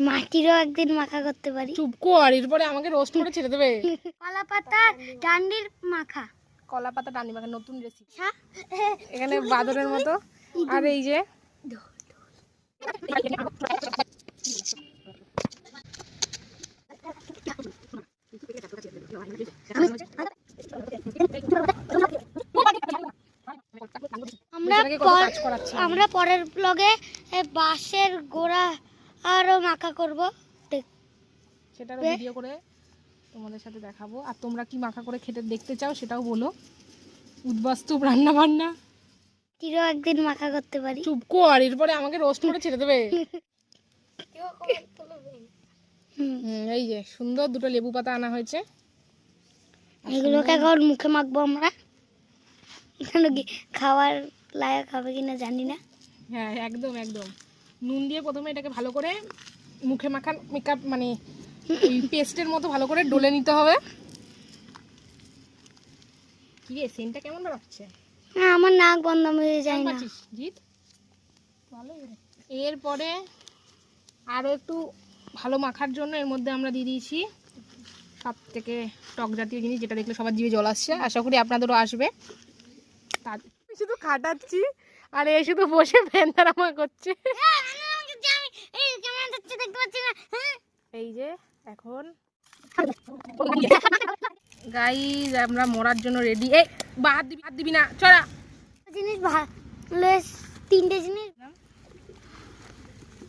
মাটিরও একদিন মাখা করতে পারি। চুপ কর, এরপরে আমাকে রোস্ট করে ছেড়ে দেবে। কলা পাতা ডান্ডির মাখা। কলা পাতা ডান্ডি মাখা নতুন রেসিপি। এখানে বাদরের মতো। আর এই যে আমরা পরের ব্লগে বাঁশের গোড়া আরো মাখা করব, সেটারও ভিডিও করে তোমাদের সাথে দেখাবো। আর তোমরা কি মাখা করে খেতে দেখতে চাও সেটাও বলো। উদ্বাস্তব রান্না বান্না তিরও একদিন মাখা করতে পারি। চুপ কর, এরপরে আমাকে রোস্ট করে ছেড়ে দেবে। এই যে সুন্দর দুটো লেবু পাতা আনা হয়েছে, এগুলোকে এখন মুখে মাখবো আমরা। খাওয়ার লায়ক হবে কিনা জানি না। হ্যাঁ একদম একদম। নুন দিয়ে প্রথমে এটাকে ভালো করে মুখে মাখা মেকআপ মানে এই পেস্টের মতো ভালো করে ডলে নিতে হবে। কি রে সেন্টটা কেমন বেরোচ্ছে? হ্যাঁ, আমার নাক বন্ধ হয়ে যায় না। জিত এরপরে আরও একটু ভালো মাখার জন্য এর মধ্যে আমরা দিয়ে দিয়েছি সব থেকে টক জাতীয় জিনিস, যেটা দেখলে সবার জিভে জল আসছে। আশা করি আপনাদেরও আসবে। তার শুধু খাটাচ্ছি আর এ শুধু বসে ফেন্দারামা করছে। এই যে এখন গাইস আমরা মরার জন্য রেডি। এই বাদ দিবি না, চড়া জিনিস ভালো, তিনটে জিনিস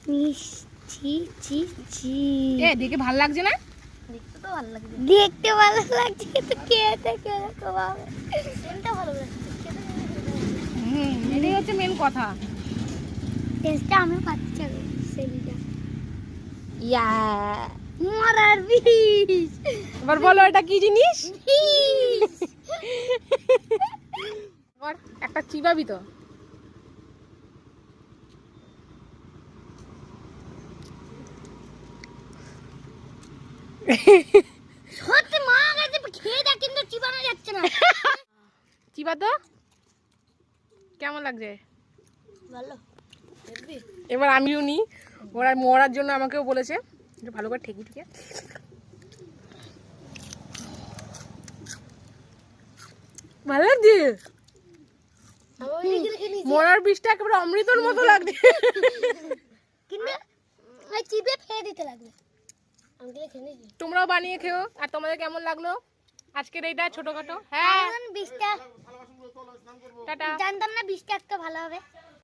মিষ্টি জি। দেখে ভালো লাগছে না? দেখতে তো ভালো লাগছে, দেখতে ভালো লাগছে কিন্তু খেতে কিরকম হবে সেটা ভালো লাগছে। এটাই হচ্ছে মেন কথা। টেস্টটা আমি পাচ্ছি সেটা। ইয়া মরার বিষ। এবার বলো এটা কি জিনিস? এবার একটা চিবাবি তো। সত্যি মা গেছে খেয়ে দেখ কিন্তু চিবানো যাচ্ছে না। চিবা তো কেমন লাগছে? ভালো। এবার আমিও নিই, ওরা মরার জন্য আমাকেও বলেছে ভালো করে ঠেকি ঠেকে। ভালো লাগছে, মরার বিষটা একেবারে অমৃতর মতো লাগছে। কিন্তু চিপে ফেলে দিতে লাগবে। তোমরাও বানিয়ে খেও। আর তোমাদের কেমন লাগলো আজকের এইটা ছোটখাটো? হ্যাঁ বিষটা টাটা। জানতাম না বিষটা একটা ভালো হবে।